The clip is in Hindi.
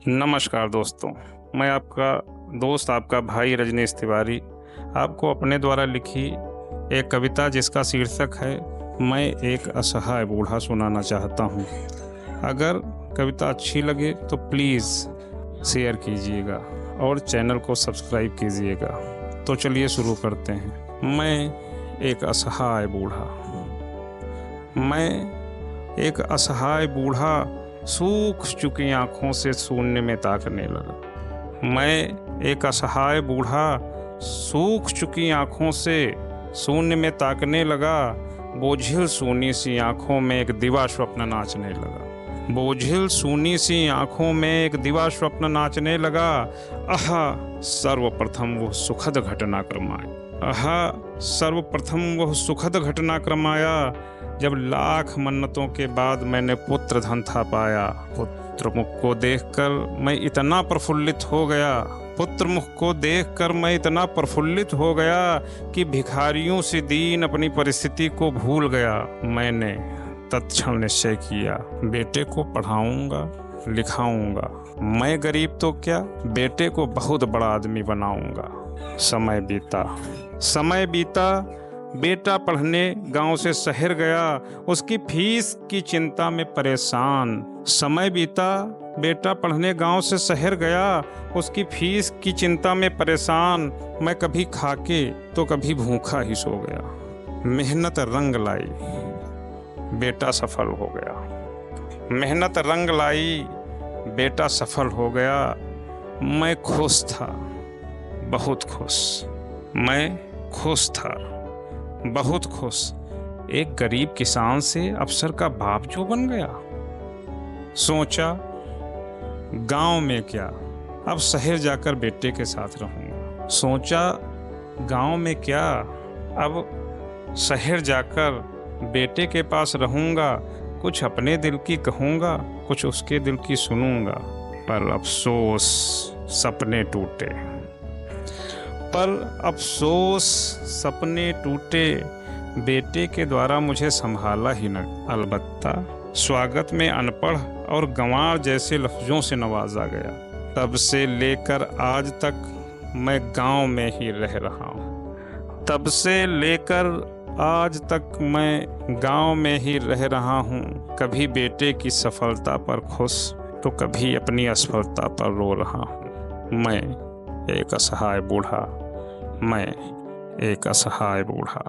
नमस्कार दोस्तों, मैं आपका दोस्त आपका भाई रजनीश तिवारी आपको अपने द्वारा लिखी एक कविता जिसका शीर्षक है मैं एक असहाय बूढ़ा सुनाना चाहता हूँ। अगर कविता अच्छी लगे तो प्लीज़ शेयर कीजिएगा और चैनल को सब्सक्राइब कीजिएगा। तो चलिए शुरू करते हैं। मैं एक असहाय बूढ़ा। मैं एक असहाय बूढ़ा सूख चुकी आँखों से शून्य में ताकने लगा। मैं एक असहाय बूढ़ा सूख चुकी आँखों से शून्य में ताकने लगा। बोझिल सूनी सी आँखों में एक दिवा स्वप्न नाचने लगा। बोझिल सूनी सी आँखों में एक दिवा स्वप्न नाचने लगा। सर्वप्रथम वो सुखद घटनाक्रम आया। सर्वप्रथम वह सुखद घटनाक्रम आया जब लाख मन्नतों के बाद मैंने पुत्र धन था पाया। पुत्र मुख को देखकर मैं इतना प्रफुल्लित हो गया। पुत्र मुख को देखकर मैं इतना प्रफुल्लित हो गया कि भिखारियों से दीन अपनी परिस्थिति को भूल गया। मैंने तत्क्षण निश्चय किया, बेटे को पढ़ाऊंगा लिखाऊंगा। मैं गरीब तो क्या, बेटे को बहुत बड़ा आदमी बनाऊंगा। समय बीता, बेटा पढ़ने गांव से शहर गया, उसकी फीस की चिंता में परेशान। समय बीता, बेटा पढ़ने गांव से शहर गया, उसकी फीस की चिंता में परेशान। मैं कभी खाके तो कभी भूखा ही सो गया। मेहनत रंग लाई, बेटा सफल हो गया। मेहनत रंग लाई, बेटा सफल हो गया। मैं खुश था, बहुत खुश। मैं खुश था, बहुत खुश। एक गरीब किसान से अफसर का बाप जो बन गया। सोचा गांव में क्या, अब शहर जाकर बेटे के साथ रहूंगा। सोचा गांव में क्या, अब शहर जाकर बेटे के पास रहूंगा। कुछ अपने दिल की कहूंगा, कुछ उसके दिल की सुनूंगा। पर अफसोस सपने टूटे, पर अफसोस सपने टूटे। बेटे के द्वारा मुझे संभाला ही न। अलबत्ता स्वागत में अनपढ़ और गंवार जैसे लफ्ज़ों से नवाजा गया। तब से लेकर आज तक मैं गांव में ही रह रहा हूँ। तब से लेकर आज तक मैं गांव में ही रह रहा हूँ। कभी बेटे की सफलता पर खुश तो कभी अपनी असफलता पर रो रहा हूँ। मैं एक असहाय बूढ़ा। मैं एक असहाय बूढ़ा।